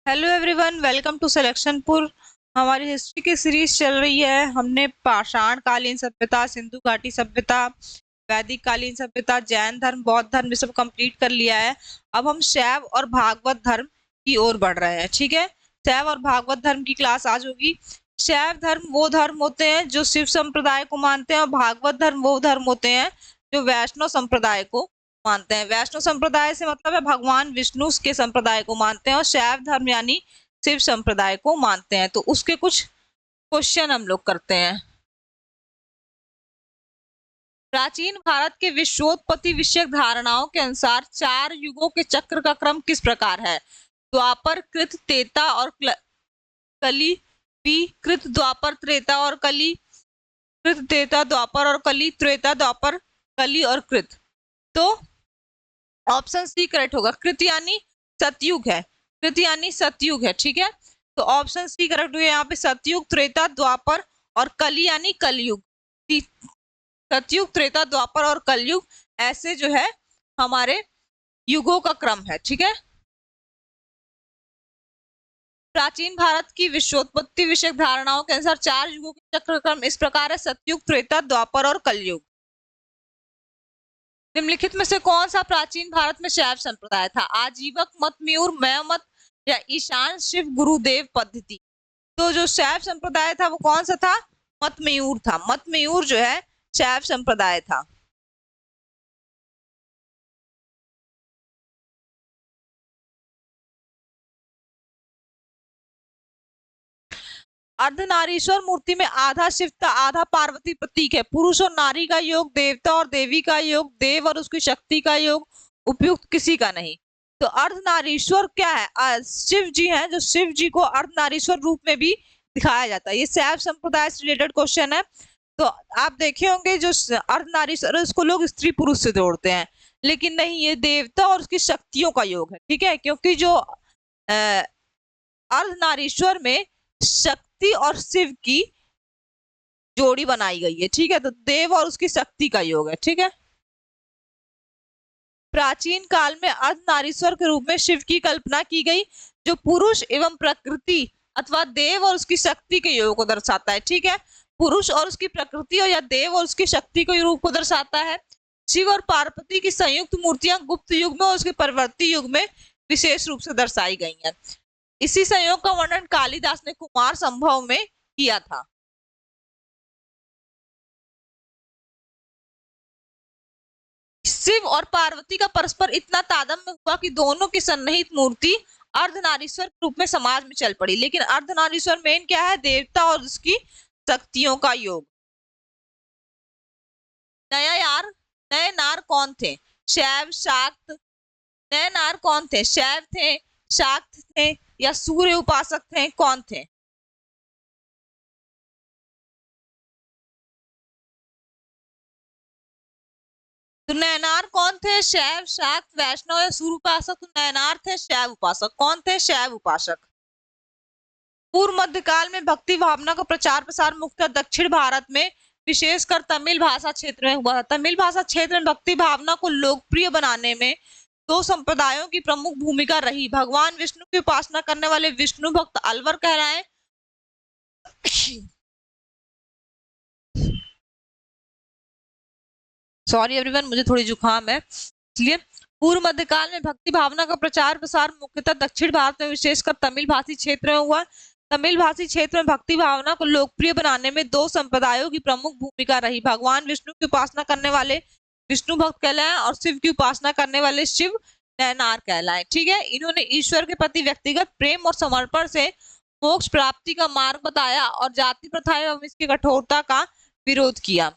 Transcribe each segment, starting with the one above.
Hello everyone, welcome to सिलेक्शनपुर। हमारी history की सीरीज चल रही है। हमने पाषाण कालीन सभ्यता, सिंधु घाटी सभ्यता, वैदिक कालीन सभ्यता, जैन धर्म, बौद्ध धर्म ये सब कंप्लीट कर लिया है। अब हम शैव और भागवत धर्म की ओर बढ़ रहे हैं। ठीक है, शैव और भागवत धर्म की क्लास आज होगी। शैव धर्म वो धर्म होते हैं जो शिव संप्रदाय को मानते हैं, और भागवत धर्म वो धर्म होते हैं जो वैष्णव संप्रदाय को मानते हैं। वैष्णव संप्रदाय से मतलब है भगवान विष्णु के संप्रदाय को मानते हैं, और शैव धर्म यानी शिव संप्रदाय को मानते हैं। तो उसके कुछ क्वेश्चन हम लोग करते हैं। प्राचीन भारत के विश्वोत्पत्ति विषयक धारणाओं के अनुसार 4 युगों के चक्र का क्रम किस प्रकार है? द्वापर, कृत, त्रेता और कली। बी कृत, द्वापर, त्रेता और कली। कृत, त्रेता, द्वापर और कली। त्रेता, द्वापर, कली और कृत। तो ऑप्शन सी करेक्ट होगा। कृत यानी सतयुग है। कृत यानी सतयुग है। ठीक है, तो ऑप्शन सी करेक्ट हुआ यहाँ पे। सतयुग, त्रेता, द्वापर और कली यानी कलयुग। सतयुग, त्रेता, द्वापर और कलयुग ऐसे जो है हमारे युगों का क्रम है। ठीक है, प्राचीन भारत की विश्वोत्पत्ति विषयक धारणाओं के अनुसार 4 युगों के चक्र क्रम इस प्रकार है: सतयुग, त्रेता, द्वापर और कलयुग। निम्नलिखित में से कौन सा प्राचीन भारत में शैव संप्रदाय था? आजीवक मत, मयूर, मय मत या ईशान शिव गुरुदेव पद्धति। तो जो शैव संप्रदाय था वो कौन सा था? मतमयूर था। मतमयूर जो है शैव संप्रदाय था। अर्धनारीश्वर मूर्ति में आधा शिव का आधा पार्वती प्रतीक है। पुरुष और नारी का योग, देवता और देवी का योग, देव और उसकी शक्ति का योग, उपयुक्त किसी का नहीं। तो अर्धनारीश्वर क्या है? शिव जी हैं, जो शिव जी को अर्धनारीश्वर रूप में भी दिखाया जाता है। ये शैव संप्रदाय से रिलेटेड क्वेश्चन है। तो आप देखे होंगे जो अर्धनारीश्वर उसको लोग स्त्री पुरुष से जोड़ते हैं, लेकिन नहीं, ये देवता और उसकी शक्तियों का योग है। ठीक है, क्योंकि जो अर्धनारीश्वर में शक्ति और शिव की जोड़ी बनाई गई है। ठीक है, तो देव और उसकी शक्ति का योग है। ठीक है, प्राचीन काल में अर्धनारीश्वर के रूप में शिव की कल्पना की गई, जो पुरुष एवं प्रकृति अथवा देव और उसकी शक्ति के योग को दर्शाता है। ठीक है, पुरुष और उसकी प्रकृति और या देव और उसकी शक्ति के रूप को दर्शाता है। शिव और पार्वती की संयुक्त मूर्तियां गुप्त युग में और उसके परवर्ती युग में विशेष रूप से दर्शाई गई हैं। इसी संयोग का वर्णन कालिदास ने कुमार संभव में किया था। शिव और पार्वती का परस्पर इतना तादात्म्य हुआ कि दोनों की सन्निहित मूर्ति अर्धनारीश्वर के रूप में समाज में चल पड़ी। लेकिन अर्धनारीश्वर मेन क्या है? देवता और उसकी शक्तियों का योग। नया यार नए नार कौन थे? शैव, शाक्त। नए नार कौन थे? शैव थे, शाक्त थे या सूर्य उपासक थे? कौन थे? तो नयनार कौन थे? शैव, शाक्त, वैष्णव या सूर्य उपासक? तो नयनार थे शैव उपासक। कौन थे? शैव उपासक। पूर्व मध्यकाल में भक्ति भावना का प्रचार प्रसार मुख्यतः दक्षिण भारत में, विशेषकर तमिल भाषा क्षेत्र में हुआ था। तमिल भाषा क्षेत्र में भक्ति भावना को लोकप्रिय बनाने में 2 संप्रदायों की प्रमुख भूमिका रही। भगवान विष्णु की उपासना करने वाले विष्णु भक्त अलवर कहलाए। सॉरी एवरीवन, मुझे थोड़ी जुकाम है इसलिए। पूर्व मध्यकाल में भक्ति भावना का प्रचार प्रसार मुख्यतः दक्षिण भारत में, विशेषकर तमिल भाषी क्षेत्र में हुआ। तमिल भाषी क्षेत्र में भक्ति भावना को लोकप्रिय बनाने में 2 संप्रदायों की प्रमुख भूमिका रही। भगवान विष्णु की उपासना करने वाले विष्णु भक्त कहलाए और शिव की उपासना करने वाले शिव नयनार कहलाए। ठीक है, इन्होंने ईश्वर के प्रति व्यक्तिगत प्रेम और समर्पण से मोक्ष प्राप्ति का मार्ग बताया और जाति प्रथा एवं इसकी कठोरता का विरोध किया।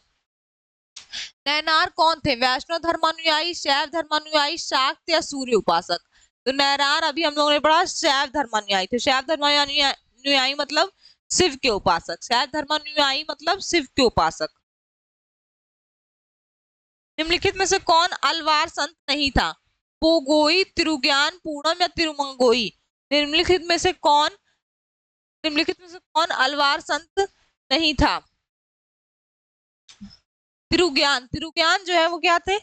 नयनार कौन थे? वैष्णव धर्मानुयायी, शैव धर्मानुयायी, शाक्त या सूर्य उपासक? तो नयनार अभी हम लोगों ने पढ़ा शैव धर्मानुयायी थे। शैव धर्मानुयायी मतलब शिव के उपासक। शैव धर्मानुयायी मतलब शिव के उपासक। निम्नलिखित में से कौन अलवार संत नहीं था? पोगोई, तिरुज्ञान, पूर्णम या तिरुमंगोई? निम्नलिखित में से कौन अलवार संत नहीं था? तिरुज्ञान। तिरुज्ञान जो है वो क्या थे?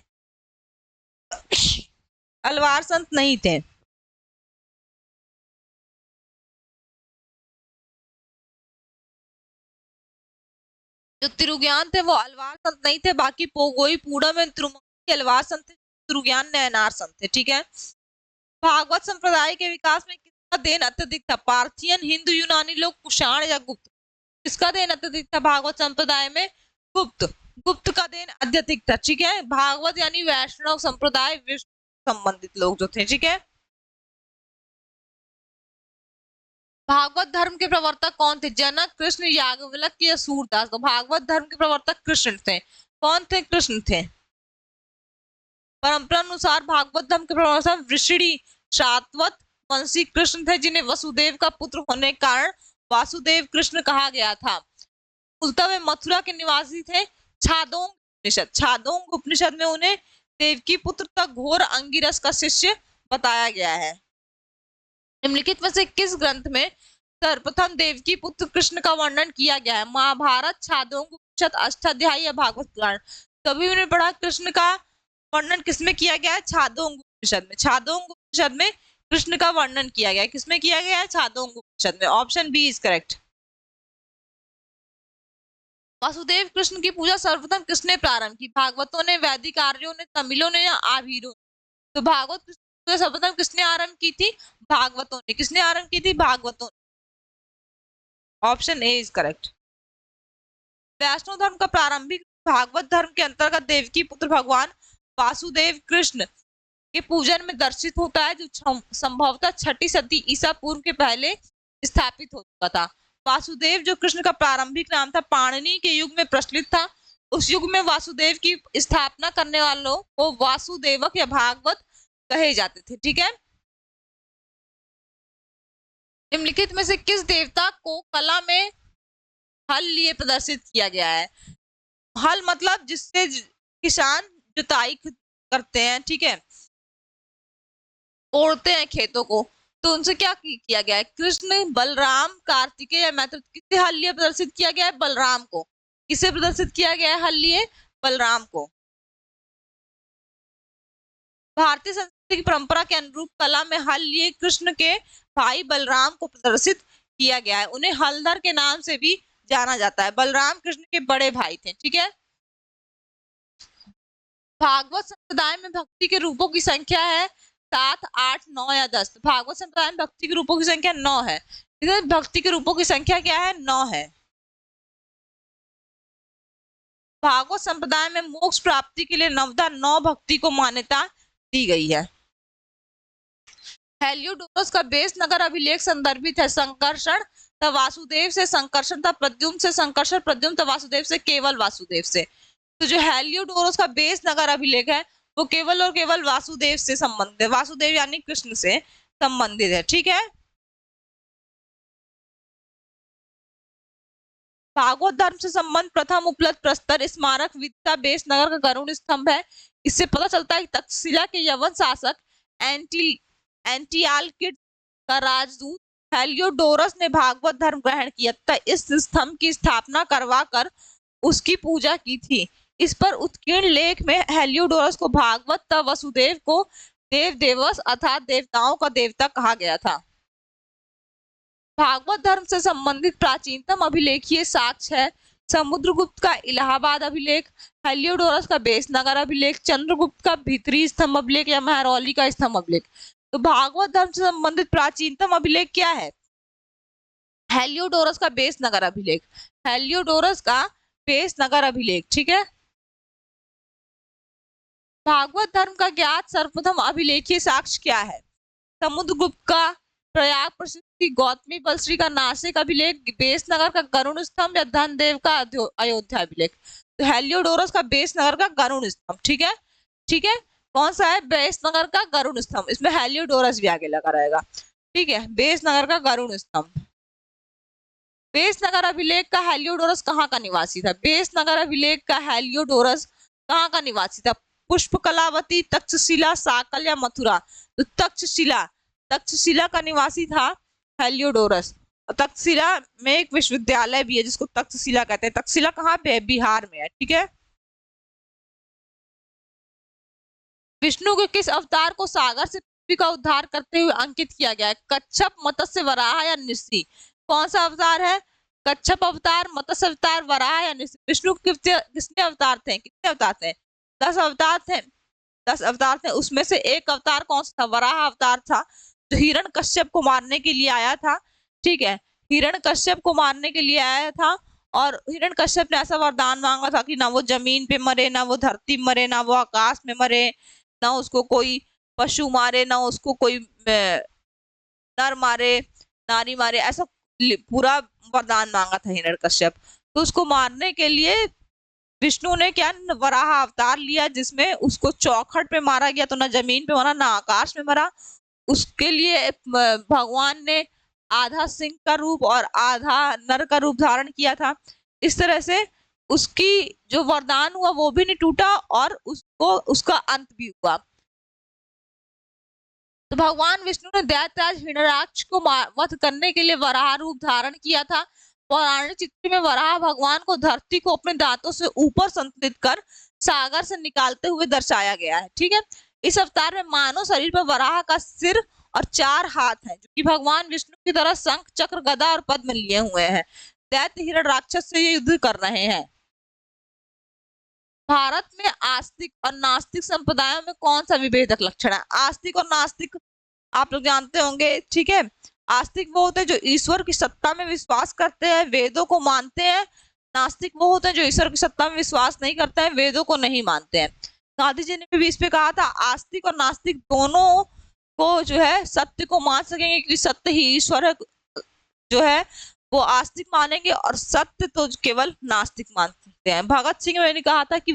अलवार संत नहीं थे। जो तिरुज्ञान थे वो अलवार संत नहीं थे, बाकी पोगोई पूडम एवं तिरुमंगी अलवार संत थे, तिरुज्ञान नयनार संत थे। ठीक है। भागवत संप्रदाय के विकास में किसका देन अत्यधिक था? पार्थियन, हिंदू, यूनानी लोग, कुषाण या गुप्त? किसका देन अत्यधिक था भागवत संप्रदाय में? गुप्त। गुप्त का देन अत्यधिक था। ठीक है। भागवत यानी वैष्णव संप्रदाय, विष्णु संबंधित लोग जो थे। ठीक है। भागवत धर्म के प्रवर्तक कौन थे? जनक, कृष्ण, याज्ञवल्क्य या सूरदास? तो भागवत धर्म के प्रवर्तक कृष्ण थे। कौन थे? कृष्ण थे। परंपरा अनुसार भागवत धर्म के प्रवर्तक ऋषि शातवत वंशी कृष्ण थे, जिन्हें वसुदेव का पुत्र होने के कारण वासुदेव कृष्ण कहा गया था। मूलतः वे मथुरा के निवासी थे। छादोंग उपनिषद में उन्हें देवकी पुत्र तथा घोर अंगिरस का शिष्य बताया गया है। निम्नलिखित में से किस ग्रंथ में सर्वप्रथम देवकी पुत्र कृष्ण का वर्णन किया गया है? महाभारत, छादोंग उपनिषद, अष्टाध्यायी या भागवत पुराण? कभी उन्हें पढ़ा कृष्ण का वर्णन किसमें किया गया है? छादोंग उपनिषद में। छादोंग उपनिषद में कृष्ण का वर्णन किया गया है। किसमें किया गया है? छादोंग उपनिषद में। Option B is correct. Vasudev Krishna की पूजा सर्वप्रथम किसने प्रारंभ की? भागवतों ने, वैदिक आर्यों ने, तमिलों ने या आभीरों ने? तो भागवत कृष्ण की पूजा सर्वप्रथम किसने आरंभ की थी? भागवतों ने। किसने आरंभ की थी? भागवतों ने। Option A is correct. वैष्णव धर्म का प्रारंभिक भागवत धर्म के अंतर्गत देवकी पुत्र भगवान वासुदेव कृष्ण के पूजन में दर्शित होता है, जो संभवतः 6ठी सदी ईसा पूर्व के पहले स्थापित हो चुका था। वासुदेव जो कृष्ण का प्रारंभिक नाम था, पाणिनि के युग में प्रचलित था। उस युग में वासुदेव की स्थापना करने वालों को वासुदेवक या भागवत कहे जाते थे। ठीक है। निम्नलिखित में से किस देवता को कला में हल लिए प्रदर्शित किया गया है? हल मतलब जिससे किसान जुताई करते हैं। ठीक है। ओढ़ते हैं खेतों को, तो उनसे क्या किया गया है? कृष्ण, बलराम, कार्तिकेय या मैत्र? किससे हल लिए प्रदर्शित किया गया है? बलराम को। किसे प्रदर्शित किया गया है हल लिए? बलराम को। भारतीय संस्कृति की परंपरा के अनुरूप कला में हल लिए कृष्ण के भाई बलराम को प्रदर्शित किया गया है। उन्हें हलधर के नाम से भी जाना जाता है। बलराम कृष्ण के बड़े भाई थे। ठीक है। भागवत संप्रदाय में भक्ति के रूपों की संख्या है 7, 8, 9 या 10? भागवत संप्रदाय में भक्ति के रूपों की संख्या 9 है। भक्ति के रूपों की संख्या क्या है? 9 है। भागवत संप्रदाय में मोक्ष प्राप्ति के लिए नवधा 9 भक्ति को मान्यता दी गई है। हेलियोडोरस का बेस नगर अभिलेख संदर्भित है संकर्षण त वासुदेव से, संकर्षण था प्रद्युम्न से, संकर्षण प्रद्युम्न था वासुदेव से, केवल वासुदेव से? तो जो हेलियोडोरस का बेस नगर अभिलेख है वो केवल और केवल वासुदेव से संबंधित है। वासुदेव यानी कृष्ण से संबंधित है। ठीक है। भागवत धर्म से संबंध प्रथम उपलब्ध प्रस्तर स्मारक विदिशा बेस नगर का गरुड़ स्तंभ है। इससे पता चलता है कि तक्षशिला के यवन शासक एंटियालकिड का राजदूत हेलियोडोरस ने भागवत धर्म ग्रहण किया तथा इस स्तंभ की स्थापना करवा कर उसकी पूजा की थी। इस पर उत्कीर्ण लेख में हेलियोडोरस को भागवत तथा वसुदेव को देव देवस अर्थात देवताओं का देवता कहा गया था। भागवत धर्म से संबंधित प्राचीनतम अभिलेखीय साक्ष्य है समुद्रगुप्त का इलाहाबाद अभिलेख, हेलियोडोरस का बेस नगर अभिलेख, चंद्रगुप्त का भीतरी स्तंभ अभिलेख या महरौली का स्तंभ अभिलेख? तो भागवत धर्म से संबंधित प्राचीनतम अभिलेख क्या है? हेलियोडोरस का बेस नगर अभिलेख। हेलियोडोरस का बेस नगर अभिलेख। ठीक है। भागवत धर्म का ज्ञात सर्वप्रथम अभिलेखीय साक्ष्य क्या है? समुद्रगुप्त का प्रयाग प्रसिद्धि, गौतमी बलश्री का नासिक अभिलेख, बेस नगर का गरुड़ स्तंभ या धनदेव का अयोध्या अभिलेख? तो हेलियोडोरस का बेस नगर का गरुड़ स्तंभ। ठीक है। ठीक है। कौन सा है? बेस नगर का गरुड़ स्तंभ। इसमें हेलियोडोरस भी आगे लगा रहेगा। ठीक है। बेस नगर का गरुड़ स्तंभ। बेस नगर अभिलेख का हेलियोडोरस कहाँ का निवासी था? बेस नगर अभिलेख का हेलियोडोरस कहाँ का निवासी था? पुष्पकलावती, तक्षशिला, साकल या मथुरा? तो तक्षशिला का निवासी था हेलियोडोरस। तक्षशिला में एक विश्वविद्यालय भी है जिसको तक्षशिला कहते हैं। तक्षशिला कहाँ पे है? बिहार में है। ठीक है। विष्णु के किस अवतार को सागर से पृथ्वी का उद्धार करते हुए अंकित किया गया है? कच्छप, मत्स्य, वराह या नृसिंह? कौन सा अवतार है? कच्छप अवतार, मत्स्य अवतार, वराह या नृसिंह। विष्णु कितने अवतार थे? कितने अवतार थे? 10 अवतार थे। 10 अवतार थे, उसमें से एक अवतार कौन सा था? वराह अवतार था, जो हिरण्यकश्यप को मारने के लिए आया था। ठीक है, हिरण्यकश्यप को मारने के लिए आया था, और हिरण्यकश्यप ने ऐसा वरदान मांगा था कि ना वो जमीन पे मरे, ना वो धरती मरे, ना वो आकाश में मरे, ना उसको कोई पशु मारे, ना उसको कोई नर मारे, नारी मारे, ऐसा पूरा वरदान मांगा था हिरण्यकश्यप। तो उसको मारने के लिए विष्णु ने क्या, वराह अवतार लिया, जिसमें उसको चौखट पे मारा गया, तो ना जमीन पे मरा, ना आकाश में मरा। उसके लिए भगवान ने आधा सिंह का रूप और आधा नर का रूप धारण किया था। इस तरह से उसकी जो वरदान हुआ वो भी नहीं टूटा, और उसको उसका अंत भी हुआ। तो भगवान विष्णु ने दैत्यराज हिरण्याक्ष को वध करने के लिए वराह रूप धारण किया था। पौराणिक चित्र में वराह भगवान को धरती को अपने दांतों से ऊपर संतुलित कर सागर से निकालते हुए दर्शाया गया है। ठीक है, इस अवतार में मानव शरीर पर वराह का सिर और 4 हाथ हैं, जो कि भगवान विष्णु की तरह शंख, चक्र, गदा और पद्म लिए हुए हैं। दैत्य हिरण्यराक्षस से ये युद्ध कर रहे हैं। भारत में आस्तिक और नास्तिक संप्रदायों में कौन सा विभेदक लक्षण है? आस्तिक और नास्तिक आप लोग जानते होंगे। ठीक है, आस्तिक वो होते हैं जो ईश्वर की सत्ता में विश्वास करते हैं, वेदों को मानते हैं। नास्तिक वो होते हैं जो ईश्वर की सत्ता में विश्वास नहीं करते हैं, वेदों को नहीं मानते हैं। गांधी जी ने भी इस पे कहा था, आस्तिक और नास्तिक दोनों को जो है सत्य को मान सकेंगे, क्योंकि सत्य ही ईश्वर जो है वो आस्तिक मानेंगे, और सत्य तो केवल नास्तिक मानते हैं। भगत सिंह ने कहा था कि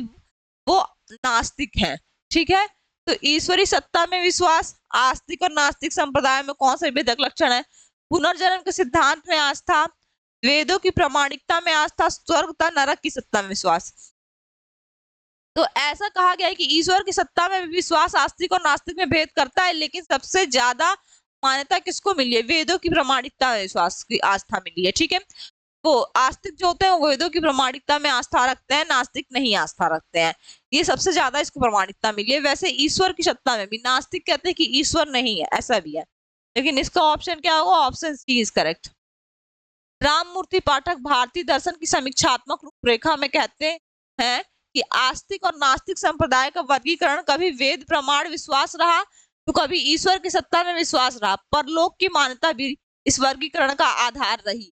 वो नास्तिक हैं। ठीक है, तो ईश्वरी सत्ता में विश्वास, आस्तिक और नास्तिक संप्रदाय में कौन सा विभेदक लक्षण है? पुनर्जन्म के सिद्धांत में आस्था, वेदों की प्रामाणिकता में आस्था, स्वर्ग तथा नरक की सत्ता में विश्वास। तो ऐसा कहा गया है कि ईश्वर की सत्ता में विश्वास आस्तिक और नास्तिक में भेद करता है, लेकिन सबसे ज्यादा मान्यता किसको मिली है? वेदों की प्रामाणिकता में विश्वास की आस्था मिली है। ठीक है, वो आस्तिक जो होते हैं वो वेदों की प्रामाणिकता में आस्था रखते हैं, नास्तिक नहीं आस्था रखते हैं। ये सबसे ज्यादा इसको प्रामाणिकता मिली है। वैसे ईश्वर की सत्ता में भी नास्तिक कहते हैं कि ईश्वर नहीं है, ऐसा भी है, लेकिन इसका ऑप्शन क्या होगा? Option C is correct. Rammurti Pathak भारतीय दर्शन की समीक्षात्मक रूपरेखा में कहते हैं कि आस्तिक और नास्तिक संप्रदाय का वर्गीकरण कभी वेद प्रमाण विश्वास रहा, तो कभी ईश्वर की सत्ता में विश्वास रहा। परलोक की मान्यता भी इस वर्गीकरण का आधार रही,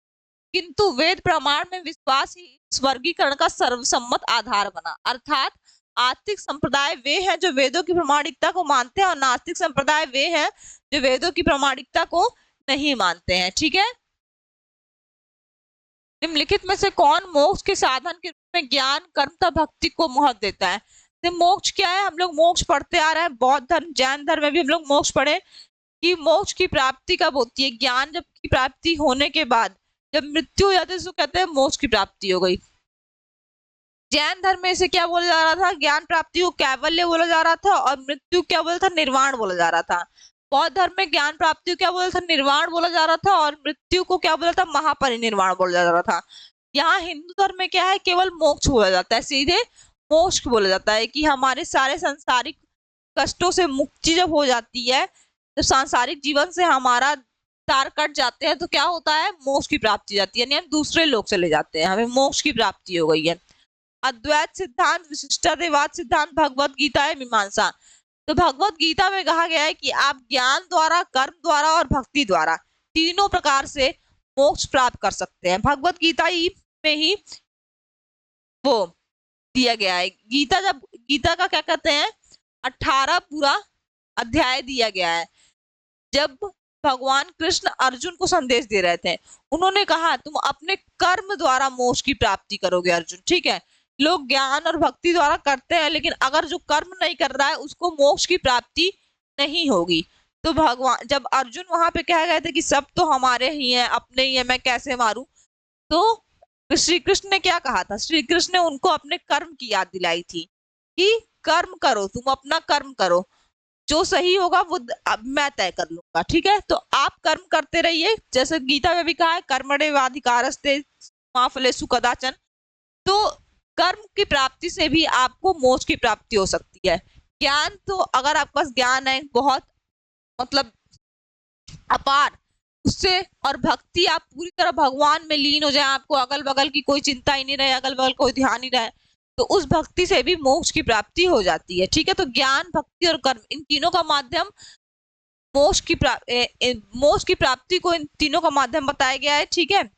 किंतु वेद प्रमाण में विश्वास ही इस वर्गीकरण का सर्वसम्मत आधार बना। अर्थात आस्तिक संप्रदाय वे हैं जो वेदों की प्रामाणिकता को मानते हैं, और नास्तिक संप्रदाय वे हैं जो वेदों की प्रामाणिकता को नहीं मानते हैं। ठीक है, निम्नलिखित में से कौन मोक्ष के साधन के रूप में ज्ञान, कर्म तथा भक्ति को महत्व देता है? तो मोक्ष क्या है? हम लोग मोक्ष पढ़ते आ रहे हैं, बौद्ध धर्म, जैन धर्म में भी हम लोग मोक्ष पढ़े कि मोक्ष की प्राप्ति कब होती है? ज्ञान जब की प्राप्ति होने के बाद, जब मृत्यु हो जाती है, उसको कहते हैं मोक्ष की प्राप्ति हो गई। जैन धर्म में इसे क्या बोला जा रहा था? ज्ञान प्राप्ति को कैवल्य बोला जा रहा था, और मृत्यु क्या बोला था? निर्वाण बोला जा रहा था। बौद्ध धर्म में ज्ञान प्राप्ति को क्या बोला था? निर्वाण बोला जा रहा था, और मृत्यु को क्या बोला था? महापरिनिर्वाण बोला जा रहा था। यहाँ हिंदू धर्म में क्या है? केवल मोक्ष बोला जाता है, सीधे मोक्ष बोला जाता है कि हमारे सारे सांसारिक कष्टों से मुक्ति जब हो जाती है, जब सांसारिक जीवन से हमारा तार कट जाते हैं, तो क्या होता है? मोक्ष की प्राप्ति जाती है, यानी हम दूसरे लोक चले जाते हैं, हमें मोक्ष की प्राप्ति हो गई है। अद्वैत सिद्धांत, विशिष्टाद्वैत सिद्धांत, भगवत गीता है मीमांसा। तो भगवत गीता में कहा गया है कि आप ज्ञान द्वारा, कर्म द्वारा और भक्ति द्वारा तीनों प्रकार से मोक्ष प्राप्त कर सकते हैं। भगवत गीता ही में ही वो दिया गया है। गीता का क्या कहते हैं? 18 पूरा अध्याय दिया गया है। जब भगवान कृष्ण अर्जुन को संदेश दे रहे थे, उन्होंने कहा तुम अपने कर्म द्वारा मोक्ष की प्राप्ति करोगे अर्जुन। ठीक है, लोग ज्ञान और भक्ति द्वारा करते हैं, लेकिन अगर जो कर्म नहीं कर रहा है उसको मोक्ष की प्राप्ति नहीं होगी। तो भगवान, जब अर्जुन वहां पे कह गए थे कि सब तो हमारे ही हैं, अपने ही है, मैं कैसे मारूं, तो श्री कृष्ण ने क्या कहा था? श्री कृष्ण ने उनको अपने कर्म की याद दिलाई थी कि कर्म करो, तुम अपना कर्म करो, जो सही होगा वो मैं तय कर लूंगा। ठीक है, तो आप कर्म करते रहिए, जैसे गीता में भी कहा है कर्मण्येवाधिकारस्ते मा फलेषु कदाचन। तो कर्म की प्राप्ति से भी आपको मोक्ष की प्राप्ति हो सकती है। ज्ञान, तो अगर आपके पास ज्ञान है बहुत, मतलब अपार, उससे, और भक्ति आप पूरी तरह भगवान में लीन हो जाए, आपको अगल बगल की कोई चिंता ही नहीं रहे, अगल बगल कोई ध्यान नहीं रहे, तो उस भक्ति से भी मोक्ष की प्राप्ति हो जाती है। ठीक है, तो ज्ञान, भक्ति और कर्म, इन तीनों का माध्यम मोक्ष की प्राप्ति को इन तीनों का माध्यम बताया गया है। ठीक है,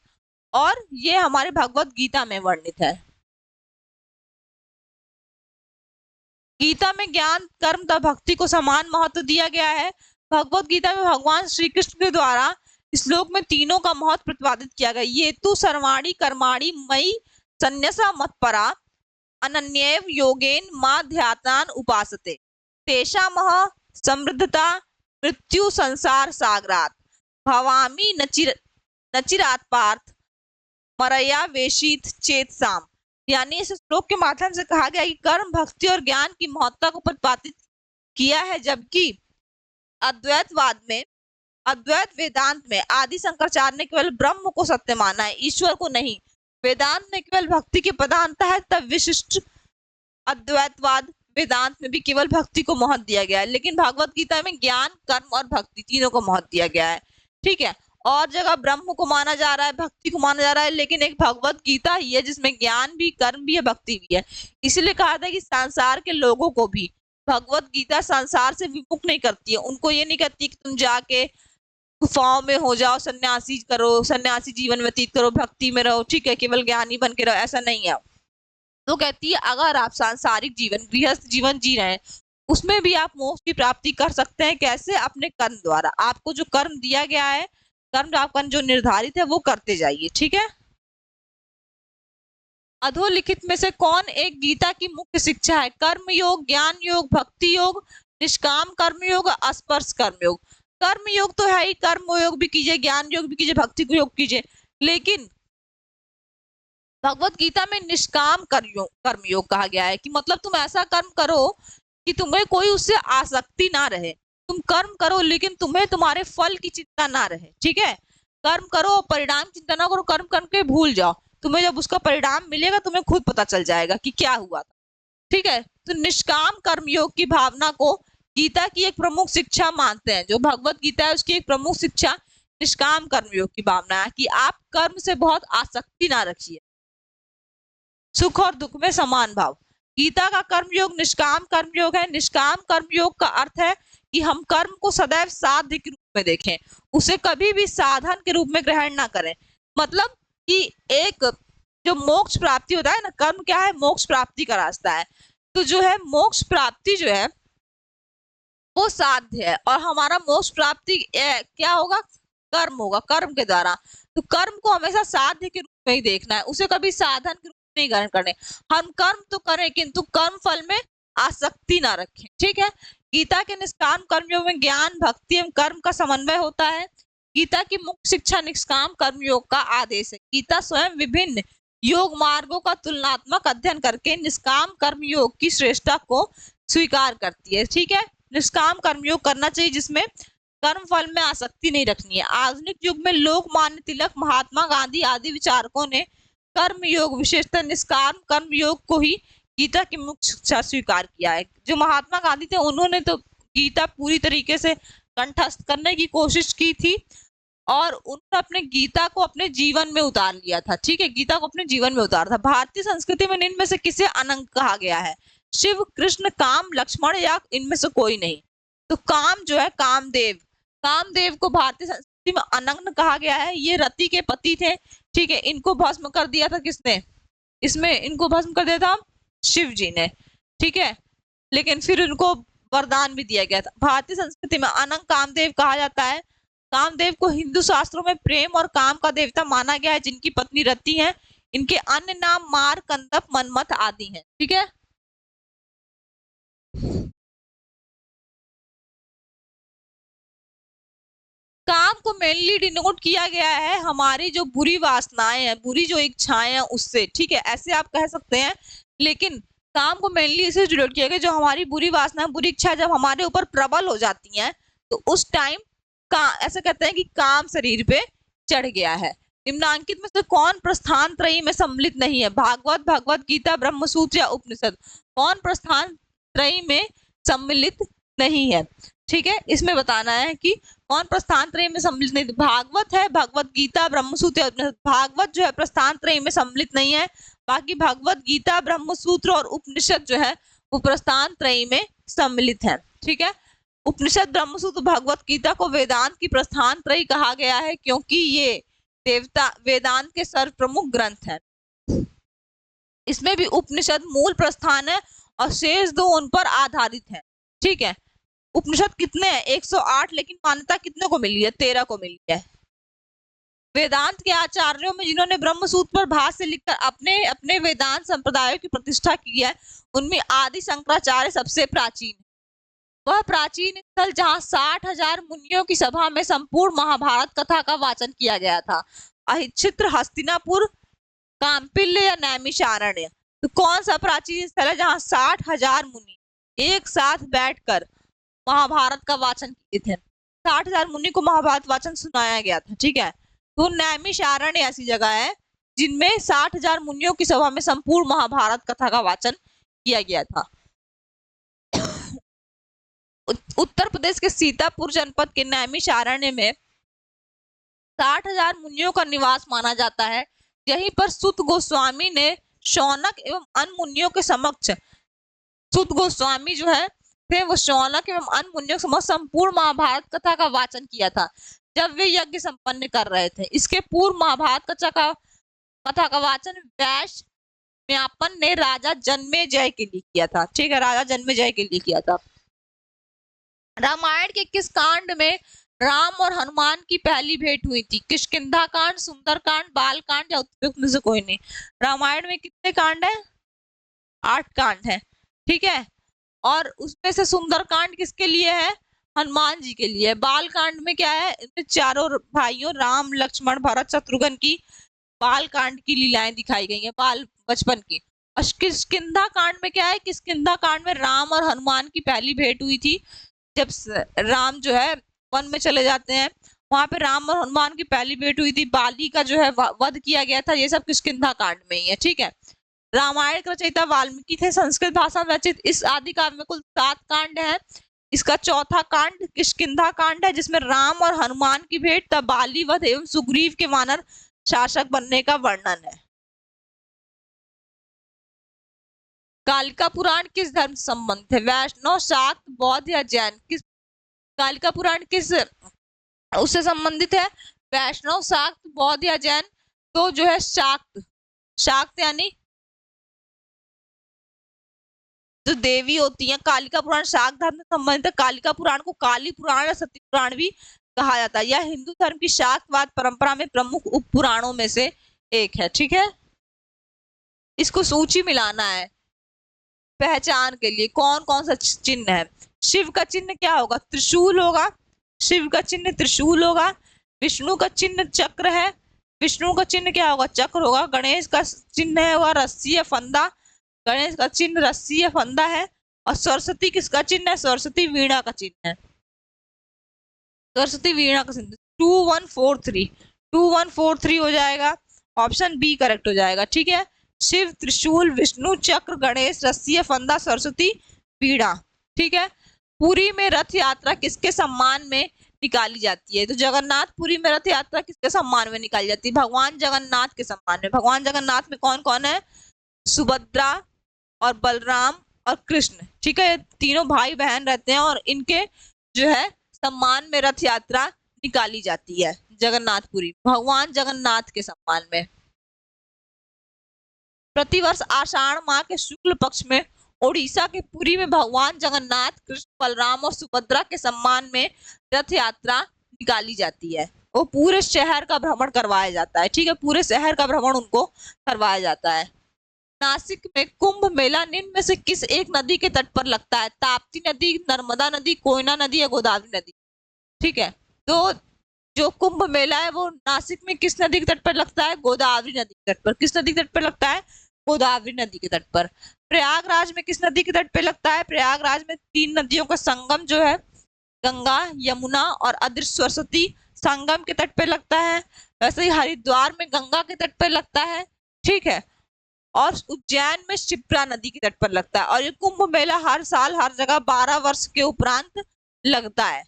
और ये हमारे भगवत गीता में वर्णित है। गीता में ज्ञान, कर्म तथा भक्ति को समान महत्व दिया गया है। भगवत गीता में भगवान श्री कृष्ण के द्वारा श्लोक में तीनों का महत्व प्रतिपादित किया गया। ये तो सर्वाणी कर्माणि मयि संन्यासा मत्परा अनन्येव योगेन माध्यात्मान् उपासते तेषामह समृद्धता मृत्यु संसार सागरात भवामि नचिरात पार्थ मरया वेशित चेतसाम। यानी इस श्लोक के माध्यम से कहा गया कि कर्म, भक्ति और ज्ञान की महत्ता को प्रतिपादित किया है, जबकि अद्वैतवाद में, अद्वैत वेदांत में आदि शंकराचार्य ने केवल ब्रह्म को सत्य माना है, ईश्वर को नहीं। वेदांत में केवल भक्ति की प्रधानता है, तब विशिष्ट अद्वैतवाद वेदांत में भी केवल भक्ति को महत्व दिया गया है, लेकिन भगवत गीता में ज्ञान, कर्म और भक्ति तीनों को महत्व दिया गया है। ठीक है, और जगह ब्रह्म को माना जा रहा है, भक्ति को माना जा रहा है, लेकिन एक भगवत गीता ही है जिसमें ज्ञान भी, कर्म भी है, भक्ति भी है। इसीलिए कहा था कि संसार के लोगों को भी भगवत गीता संसार से विमुख नहीं करती है। उनको ये नहीं कहती कि तुम जाके गुफाओं में हो जाओ, सन्यासी करो, सन्यासी जीवन व्यतीत करो, भक्ति में रहो, ठीक है, केवल ज्ञानी बन के रहो, ऐसा नहीं है। तो कहती है अगर आप सांसारिक जीवन, गृहस्थ जीवन जी रहे हैं, उसमें भी आप मोक्ष की प्राप्ति कर सकते हैं। कैसे? अपने कर्म द्वारा। आपको जो कर्म दिया गया है, कर्म आपका जो निर्धारित है, वो करते जाइए। ठीक है, अधोलिखित में से कौन एक गीता की मुख्य शिक्षा है? कर्म योग, ज्ञान योग, भक्ति योग, निष्काम कर्म योग, अस्पर्श कर्म योग। कर्म योग तो है ही, कर्म योग भी कीजिए, ज्ञान योग भी कीजिए, भक्ति योग कीजिए, लेकिन भगवत गीता में निष्काम कर्म योग कहा गया है कि मतलब तुम ऐसा कर्म करो कि तुम्हें कोई उससे आसक्ति ना रहे। तुम कर्म करो लेकिन तुम्हें तुम्हारे फल की चिंता ना रहे। ठीक है, कर्म करो, परिणाम चिंता ना करो, कर्म करके भूल जाओ। तुम्हें जब उसका परिणाम मिलेगा तुम्हें खुद पता चल जाएगा कि क्या हुआ था। ठीक है, तो निष्काम कर्मयोग की भावना को गीता की एक प्रमुख शिक्षा मानते हैं। जो भगवत गीता है उसकी एक प्रमुख शिक्षा निष्काम कर्मयोग की भावना है कि आप कर्म से बहुत आसक्ति ना रखिए। सुख और दुख में समान भाव। गीता का कर्मयोग निष्काम कर्मयोग है। निष्काम कर्मयोग का अर्थ है कि हम कर्म को सदैव साध्य के रूप में देखें, उसे कभी भी साधन के रूप में ग्रहण ना करें। मतलब कि एक जो मोक्ष प्राप्ति होता है ना, कर्म क्या है? मोक्ष प्राप्ति का रास्ता है। तो जो है मोक्ष प्राप्ति जो है वो साध्य है, और हमारा मोक्ष प्राप्ति क्या होगा? कर्म होगा, कर्म के द्वारा। तो कर्म को हमेशा साध्य के रूप में ही देखना है, उसे कभी साधन के रूप में नहीं ग्रहण करने। हम कर्म तो करें किंतु कर्म फल में आसक्ति ना रखें। ठीक है, गीता के निष्काम कर्मयोग में ज्ञान, भक्ति एवं कर्म का समन्वय होता है। गीता की मुख्य शिक्षा निष्काम कर्मयोग का आदेश है। गीता स्वयं विभिन्न योग मार्गों का तुलनात्मक अध्ययन करके निष्काम कर्मयोग की श्रेष्ठता को स्वीकार करती है। ठीक है, निष्काम कर्मयोग करना चाहिए जिसमें कर्म फल में आसक्ति नहीं रखनी है। आधुनिक युग में लोकमान्य तिलक, महात्मा गांधी आदि विचारकों ने कर्म योग, विशेषतः निष्काम कर्म योग को ही गीता की मुख्य शिक्षा स्वीकार किया है। जो महात्मा गांधी थे उन्होंने तो गीता पूरी तरीके से कंठस्थ करने की कोशिश की थी, और उन्होंने अपने गीता को अपने जीवन में उतार लिया था। ठीक है, गीता को अपने जीवन में उतारा था। भारतीय संस्कृति में इनमें से किसे अनंत कहा गया है? शिव, कृष्ण, काम, लक्ष्मण या इनमें से कोई नहीं? तो काम जो है कामदेव, कामदेव को भारतीय संस्कृति में अनंत कहा गया है। ये रति के पति थे। ठीक है, इनको भस्म कर दिया था किसने? इसमें इनको भस्म कर दिया था शिव जी ने। ठीक है, लेकिन फिर उनको वरदान भी दिया गया था। भारतीय संस्कृति में अनंत कामदेव कहा जाता है। कामदेव को हिंदू शास्त्रों में प्रेम और काम का देवता माना गया है, जिनकी पत्नी रति है। इनके अन्य नाम मार, कंदप, मनमथ आदि हैं। ठीक है, काम को मेनली डिनोट किया गया है हमारी जो बुरी वासनाएं हैं, बुरी जो इच्छाएं हैं उससे। ठीक है, ऐसे आप कह सकते हैं, लेकिन काम को मेनली इसे डिनोट किया गया जो हमारी बुरी वासना, बुरी इच्छा जब हमारे ऊपर प्रबल हो जाती हैं तो उस टाइम का ऐसा कहते हैं कि काम शरीर पे चढ़ गया है। निम्नांकित में से कौन प्रस्थान त्रयी में सम्मिलित नहीं है? भागवत, भगवत गीता, ब्रह्मसूत्र या उपनिषद? कौन प्रस्थान त्रयी में सम्मिलित नहीं है? ठीक है, इसमें बताना है कि कौन प्रस्थान त्रय में सम्मिलित नहीं। भागवत है, भगवत गीता, ब्रह्मसूत्र, उपनिषद। भागवत जो है प्रस्थान त्रय में सम्मिलित नहीं है, बाकी भगवत गीता, ब्रह्मसूत्र और उपनिषद जो है वो प्रस्थान त्रय में सम्मिलित है। ठीक है, उपनिषद, ब्रह्मसूत्र, भगवत गीता को वेदांत की प्रस्थान त्रय कहा गया है क्योंकि ये देवता वेदांत के सर्व प्रमुख ग्रंथ हैं। इसमें भी उपनिषद मूल प्रस्थान है और शेष दो उन पर आधारित है। ठीक है, उपनिषद कितने हैं? 108, लेकिन मान्यता कितने को मिली है? 13 को मिली है। वेदांत के आचार्यों में जिन्होंने ब्रह्मसूत्र पर भाष्य लिखकर अपने अपने वेदांत संप्रदायों की प्रतिष्ठा की है, उनमें आदि शंकराचार्य सबसे प्राचीन। वह प्राचीन स्थल जहां 60,000 मुनियों की सभा में संपूर्ण महाभारत कथा का वाचन किया गया था। अहिच्छित्र, हस्तिनापुर, काम्पिल्य या नैमिषारण्य। तो कौन सा प्राचीन स्थल है जहां 60,000 मुनि एक साथ बैठकर महाभारत का वाचन किए थे? 60,000 मुनि को महाभारत वाचन सुनाया गया था। ठीक है, तो नैमिषारण्य ऐसी जगह है जिनमें 60,000 मुनियों की सभा में संपूर्ण महाभारत कथा का वाचन किया गया था। उत्तर प्रदेश के सीतापुर जनपद के नैमिषारण्य में 60,000 मुनियों का निवास माना जाता है। यहीं पर सुत गोस्वामी ने शौनक एवं अन्य मुनियों के समक्ष, सुत गोस्वामी जो है थे वो शौनक एवं अन्य मुनियों के समक्ष संपूर्ण महाभारत कथा का वाचन किया था जब वे यज्ञ संपन्न कर रहे थे। इसके पूर्व महाभारत कथा का वाचन वैश्य व्यापन ने राजा जन्मेजय के लिए किया था। ठीक है, राजा जन्मेजय के लिए किया था। रामायण के किस कांड में राम और हनुमान की पहली भेंट हुई थी? किष्किंधा कांड, सुंदर कांड, बाल कांड या उपयुक्त में से कोई नहीं। रामायण में कितने कांड है? 8 कांड है। ठीक है, और उसमें से सुंदर कांड किसके लिए है? हनुमान जी के लिए। बाल कांड में क्या है? इनमें चारों भाइयों राम, लक्ष्मण, भरत, शत्रुघ्न की बाल कांड की लीलाएं दिखाई गई है, बाल बचपन की। और किष्किंधा कांड में क्या है? किष्किंधा कांड में राम और हनुमान की पहली भेंट हुई थी जब राम जो है वन में चले जाते हैं, वहां पे राम और हनुमान की पहली भेंट हुई थी। बाली का जो है वध किया गया था। ये सब किष्किंधा कांड में ही है। ठीक है, रामायण के रचयिता वाल्मीकि थे। संस्कृत भाषा में रचित इस आदि काव्य में कुल 7 कांड है। इसका चौथा कांड किष्किंधा कांड है जिसमें राम और हनुमान की भेंट, तब बाली वध एवं सुग्रीव के वानर शासक बनने का वर्णन है। कालिका पुराण किस धर्म से संबंधित है? वैष्णव, शाक्त, बौद्ध या जैन? किस कालिका पुराण किस उससे संबंधित है? वैष्णव, शाक्त, बौद्ध या जैन? तो जो है शाक्त। शाक्त यानी जो देवी होती है। कालिका पुराण शाक्त धर्म से संबंधित है। कालिका पुराण को काली पुराण या सती पुराण भी कहा जाता है। यह हिंदू धर्म की शाक्तवाद परंपरा में प्रमुख उप पुराणों में से एक है। ठीक है, इसको सूची मिलाना है पहचान के लिए। कौन कौन सा चिन्ह है? शिव का चिन्ह क्या होगा? त्रिशूल होगा। शिव का चिन्ह त्रिशूल होगा। विष्णु का चिन्ह चक्र है। विष्णु का चिन्ह क्या होगा? चक्र होगा। गणेश का चिन्ह है वह रस्सी या फंदा। गणेश का चिन्ह रस्सी या फंदा है। और सरस्वती किसका चिन्ह है? सरस्वती वीणा का चिन्ह है। सरस्वती वीणा का चिन्ह। 2143 2143 हो जाएगा। ऑप्शन बी करेक्ट हो जाएगा। ठीक है, शिव, त्रिशूल, विष्णु, चक्र, गणेश, रस्सी, फंदा, सरस्वती, वीणा। ठीक है, पुरी में रथ यात्रा किसके सम्मान में निकाली जाती है? तो जगन्नाथपुरी में रथ यात्रा किसके सम्मान में निकाली जाती है? भगवान जगन्नाथ के सम्मान में। भगवान जगन्नाथ में कौन कौन है? सुभद्रा और बलराम और कृष्ण। ठीक है, तीनों भाई बहन रहते हैं और इनके जो है सम्मान में रथ यात्रा निकाली जाती है जगन्नाथपुरी, भगवान जगन्नाथ के सम्मान में। प्रतिवर्ष आषाढ़ माह के शुक्ल पक्ष में ओडिशा के पुरी में भगवान जगन्नाथ, कृष्ण, बलराम और सुभद्रा के सम्मान में रथ यात्रा निकाली जाती है। वो पूरे शहर का भ्रमण करवाया जाता है। ठीक है, पूरे शहर का भ्रमण उनको करवाया जाता है। नासिक में कुंभ मेला निम्न में से किस एक नदी के तट पर लगता है? ताप्ती नदी, नर्मदा नदी, कोयना नदी या गोदावरी नदी? ठीक है, तो जो कुंभ मेला है वो नासिक में किस नदी के तट पर लगता है? गोदावरी नदी के तट पर। किस नदी के तट पर लगता है? गोदावरी नदी के तट पर। प्रयागराज में किस नदी के तट पर लगता है? प्रयागराज में 3 नदियों का संगम जो है गंगा, यमुना और अदृश्य सरस्वती संगम के तट पर लगता है। वैसे ही हरिद्वार में गंगा के तट पर लगता है। ठीक है, और उज्जैन में शिप्रा नदी के तट पर लगता है। और ये कुंभ मेला हर साल हर जगह 12 वर्ष के उपरांत लगता है।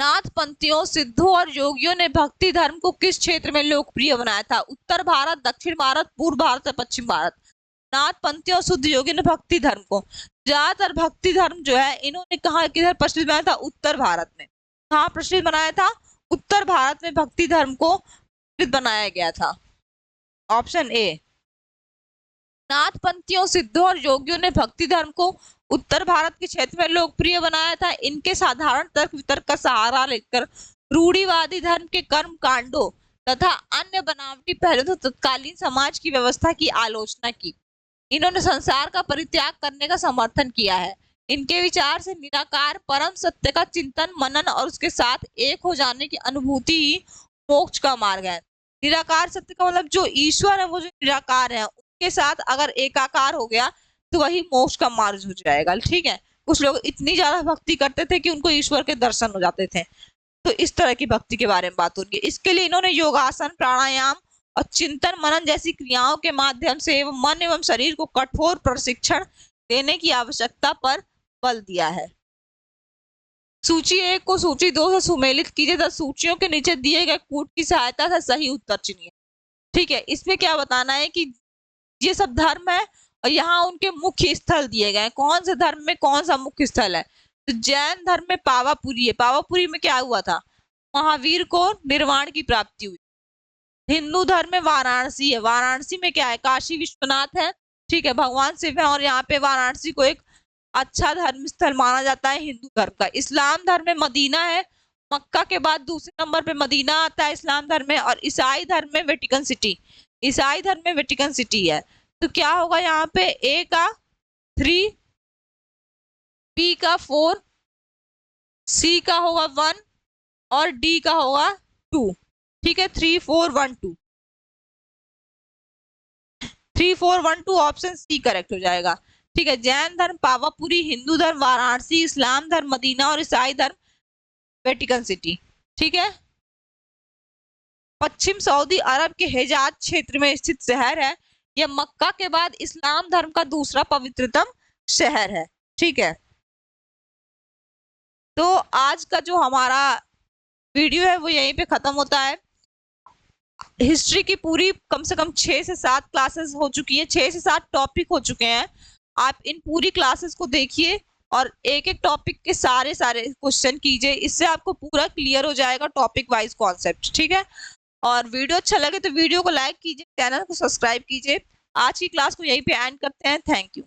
नाथ पंथियों, सिद्धों और योगियों ने भक्ति धर्म को किस क्षेत्र में लोकप्रिय बनाया था? उत्तर भारत, दक्षिण भारत, पूर्व भारत या पश्चिम भारत? नाथ पंथियों और शुद्ध योगियों ने भक्ति धर्म को, ज्यादातर भक्ति धर्म जो है इन्होंने कहा किधर प्रचलित बनाया था? उत्तर भारत में। कहाँ प्रचलित बनाया था? उत्तर भारत में भक्ति धर्म को प्रचलित बनाया गया था। Option A. नाथ पंथियों, सिद्धों और योगियों ने भक्ति धर्म को उत्तर भारत के क्षेत्र में लोकप्रिय बनाया था। इनके साधारण तर्क वितर्क का सहारा लेकर रूढ़िवादी धर्म के कर्म कांडों तथा अन्य बनावटी पहलुओं से तत्कालीन समाज की व्यवस्था की आलोचना की। इन्होंने संसार का परित्याग करने का समर्थन किया है। इनके विचार से निराकार परम सत्य का चिंतन, मनन और उसके साथ एक हो जाने की अनुभूति ही मोक्ष का मार्ग है। निराकार सत्य का मतलब जो ईश्वर है वो जो निराकार है के साथ अगर एकाकार हो गया तो वही मोक्ष का मार्ग हो जाएगा। ठीक है, कुछ लोग इतनी ज्यादा भक्ति करते थे कि उनको ईश्वर के दर्शन हो जाते थे। तो इस तरह की भक्ति के बारे में बात हो रही है। इसके लिए इन्होंने योगासन, प्राणायाम और चिंतन मनन जैसी क्रियाओं के माध्यम से मन एवं शरीर को कठोर प्रशिक्षण देने की आवश्यकता पर बल दिया है। सूची 1 को सूची 2 से सुमेलित कीजिए तथा सूचियों के नीचे दिए गए कूट की सहायता से सही उत्तर चुनिए। ठीक है, इसमें क्या बताना है कि ये सब धर्म है और यहाँ उनके मुख्य स्थल दिए गए हैं। कौन से धर्म में कौन सा मुख्य स्थल है? तो जैन धर्म में पावापुरी है। पावापुरी में क्या हुआ था? महावीर को निर्वाण की प्राप्ति हुई। हिंदू धर्म में वाराणसी है। वाराणसी में क्या है? काशी विश्वनाथ है। ठीक है, भगवान शिव है और यहाँ पे वाराणसी को एक अच्छा धर्म स्थल माना जाता है हिंदू धर्म का। इस्लाम धर्म में मदीना है। मक्का के बाद दूसरे नंबर पे मदीना आता है इस्लाम धर्म में। और ईसाई धर्म में वेटिकन सिटी, ईसाई धर्म में वेटिकन सिटी है। तो क्या होगा यहाँ पे? ए का 3, बी का 4, सी का होगा 1 और डी का होगा 2। ठीक है, 3 4 1 2, 3 4 1 2 ऑप्शन सी करेक्ट हो जाएगा। ठीक है, जैन धर्म पावापुरी, हिंदू धर्म वाराणसी, इस्लाम धर्म मदीना और ईसाई धर्म वेटिकन सिटी। ठीक है, पश्चिम सऊदी अरब के हिजाज क्षेत्र में स्थित शहर है। यह मक्का के बाद इस्लाम धर्म का दूसरा पवित्रतम शहर है। ठीक है, तो आज का जो हमारा वीडियो है वो यहीं पे खत्म होता है। हिस्ट्री की पूरी कम से कम 6 से 7 क्लासेस हो चुकी है, 6 से 7 टॉपिक हो चुके हैं। आप इन पूरी क्लासेस को देखिए और एक एक टॉपिक के सारे क्वेश्चन कीजिए। इससे आपको पूरा क्लियर हो जाएगा टॉपिक वाइज कॉन्सेप्ट। ठीक है, और वीडियो अच्छा लगे तो वीडियो को लाइक कीजिए, चैनल को सब्सक्राइब कीजिए। आज की क्लास को यहीं पे एंड करते हैं। Thank you.